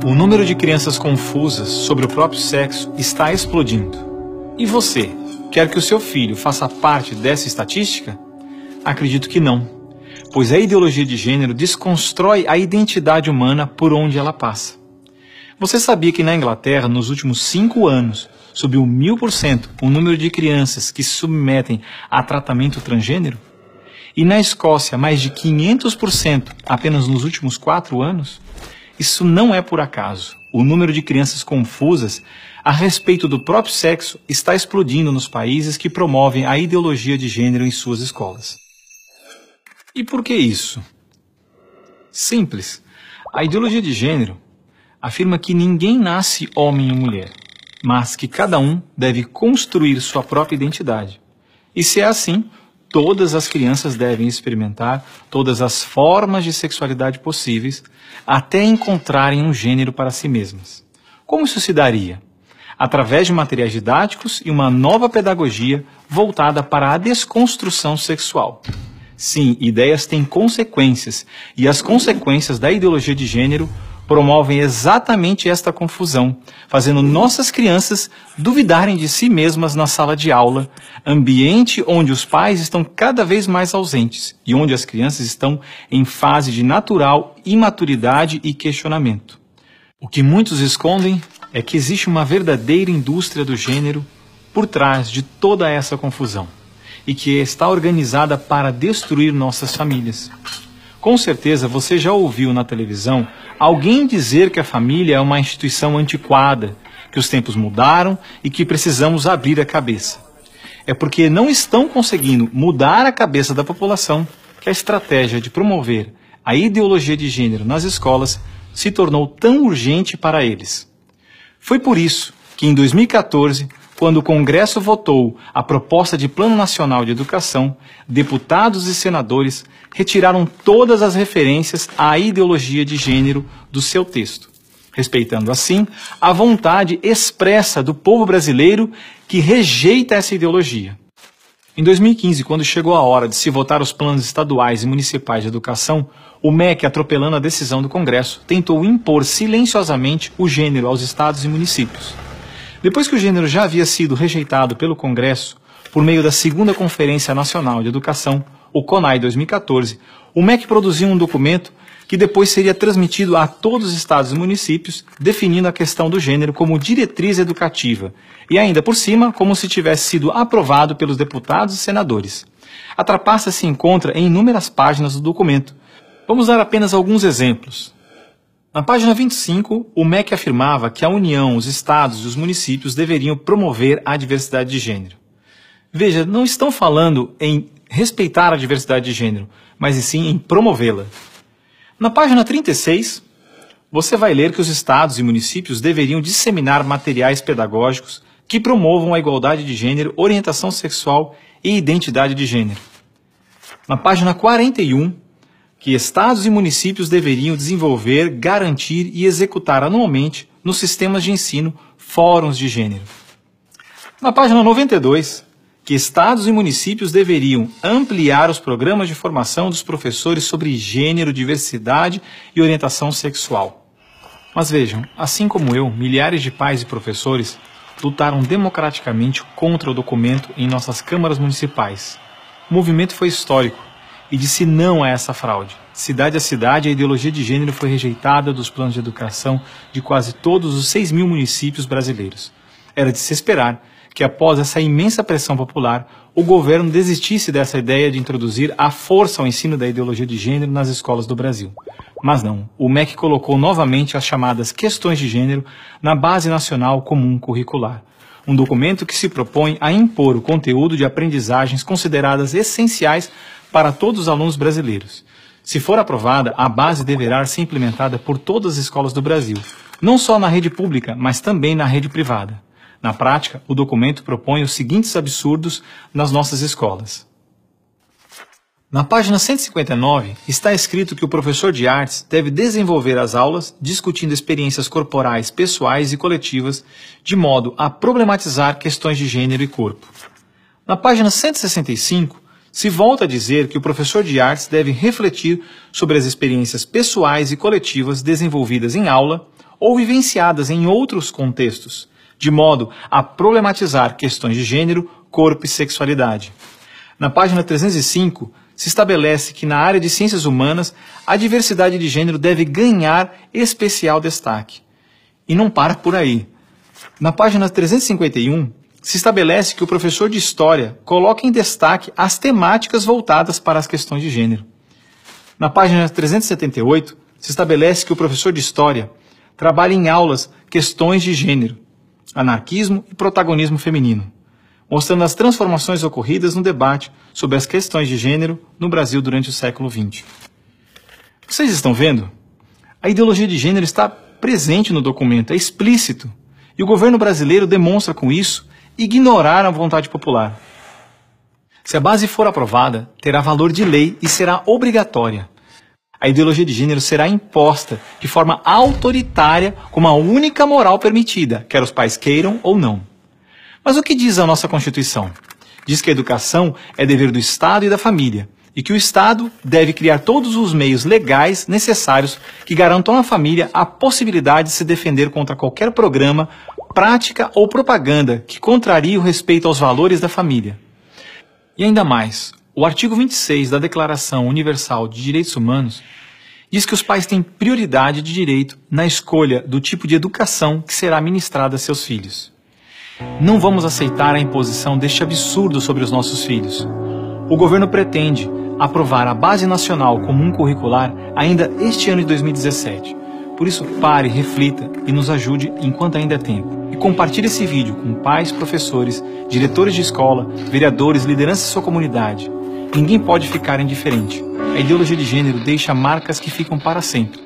O número de crianças confusas sobre o próprio sexo está explodindo. E você, quer que o seu filho faça parte dessa estatística? Acredito que não, pois a ideologia de gênero desconstrói a identidade humana por onde ela passa. Você sabia que na Inglaterra, nos últimos 5 anos, subiu 1000% o número de crianças que se submetem a tratamento transgênero? E na Escócia, mais de 500% apenas nos últimos 4 anos? Isso não é por acaso. O número de crianças confusas a respeito do próprio sexo está explodindo nos países que promovem a ideologia de gênero em suas escolas. E por que isso? Simples. A ideologia de gênero afirma que ninguém nasce homem ou mulher, mas que cada um deve construir sua própria identidade. E se é assim, todas as crianças devem experimentar todas as formas de sexualidade possíveis até encontrarem um gênero para si mesmas. Como isso se daria? Através de materiais didáticos e uma nova pedagogia voltada para a desconstrução sexual. Sim, ideias têm consequências, e as consequências da ideologia de gênero promovem exatamente esta confusão, fazendo nossas crianças duvidarem de si mesmas na sala de aula, ambiente onde os pais estão cada vez mais ausentes e onde as crianças estão em fase de natural imaturidade e questionamento. O que muitos escondem é que existe uma verdadeira indústria do gênero por trás de toda essa confusão e que está organizada para destruir nossas famílias. Com certeza você já ouviu na televisão alguém dizer que a família é uma instituição antiquada, que os tempos mudaram e que precisamos abrir a cabeça. É porque não estão conseguindo mudar a cabeça da população que a estratégia de promover a ideologia de gênero nas escolas se tornou tão urgente para eles. Foi por isso que em 2014, quando o Congresso votou a proposta de Plano Nacional de Educação, deputados e senadores retiraram todas as referências à ideologia de gênero do seu texto, respeitando assim a vontade expressa do povo brasileiro que rejeita essa ideologia. Em 2015, quando chegou a hora de se votar os planos estaduais e municipais de educação, o MEC, atropelando a decisão do Congresso, tentou impor silenciosamente o gênero aos estados e municípios. Depois que o gênero já havia sido rejeitado pelo Congresso, por meio da segunda Conferência Nacional de Educação, o CONAE 2014, o MEC produziu um documento que depois seria transmitido a todos os estados e municípios, definindo a questão do gênero como diretriz educativa, e ainda por cima, como se tivesse sido aprovado pelos deputados e senadores. A trapaça se encontra em inúmeras páginas do documento. Vamos dar apenas alguns exemplos. Na página 25, o MEC afirmava que a União, os estados e os municípios deveriam promover a diversidade de gênero. Veja, não estão falando em respeitar a diversidade de gênero, mas sim em promovê-la. Na página 36, você vai ler que os estados e municípios deveriam disseminar materiais pedagógicos que promovam a igualdade de gênero, orientação sexual e identidade de gênero. Na página 41, que estados e municípios deveriam desenvolver, garantir e executar anualmente nos sistemas de ensino fóruns de gênero. Na página 92, que estados e municípios deveriam ampliar os programas de formação dos professores sobre gênero, diversidade e orientação sexual. Mas vejam, assim como eu, milhares de pais e professores lutaram democraticamente contra o documento em nossas câmaras municipais. O movimento foi histórico e disse não a essa fraude. Cidade a cidade, a ideologia de gênero foi rejeitada dos planos de educação de quase todos os 6.000 municípios brasileiros. Era de se esperar que após essa imensa pressão popular, o governo desistisse dessa ideia de introduzir à força o ensino da ideologia de gênero nas escolas do Brasil. Mas não, o MEC colocou novamente as chamadas questões de gênero na Base Nacional Comum Curricular, um documento que se propõe a impor o conteúdo de aprendizagens consideradas essenciais para todos os alunos brasileiros. Se for aprovada, a base deverá ser implementada por todas as escolas do Brasil, não só na rede pública, mas também na rede privada. Na prática, o documento propõe os seguintes absurdos nas nossas escolas. Na página 159, está escrito que o professor de artes deve desenvolver as aulas discutindo experiências corporais, pessoais e coletivas, de modo a problematizar questões de gênero e corpo. Na página 165, se volta a dizer que o professor de artes deve refletir sobre as experiências pessoais e coletivas desenvolvidas em aula, ou vivenciadas em outros contextos, de modo a problematizar questões de gênero, corpo e sexualidade. Na página 305, se estabelece que na área de ciências humanas, a diversidade de gênero deve ganhar especial destaque. E não para por aí. Na página 351, se estabelece que o professor de História coloca em destaque as temáticas voltadas para as questões de gênero. Na página 378, se estabelece que o professor de História trabalha em aulas questões de gênero, anarquismo e protagonismo feminino, mostrando as transformações ocorridas no debate sobre as questões de gênero no Brasil durante o século XX. Vocês estão vendo? A ideologia de gênero está presente no documento, é explícito, e o governo brasileiro demonstra com isso ignorar a vontade popular. Se a base for aprovada, terá valor de lei e será obrigatória. A ideologia de gênero será imposta de forma autoritária como a única moral permitida, quer os pais queiram ou não. Mas o que diz a nossa Constituição? Diz que a educação é dever do Estado e da família, e que o Estado deve criar todos os meios legais necessários que garantam à família a possibilidade de se defender contra qualquer programa, prática ou propaganda que contrarie o respeito aos valores da família. E ainda mais, o artigo 26 da Declaração Universal de Direitos Humanos diz que os pais têm prioridade de direito na escolha do tipo de educação que será ministrada a seus filhos. Não vamos aceitar a imposição deste absurdo sobre os nossos filhos. O governo pretende aprovar a Base Nacional Comum Curricular ainda este ano de 2017. Por isso, pare, reflita e nos ajude enquanto ainda é tempo. E compartilhe esse vídeo com pais, professores, diretores de escola, vereadores, lideranças de sua comunidade. Ninguém pode ficar indiferente. A ideologia de gênero deixa marcas que ficam para sempre.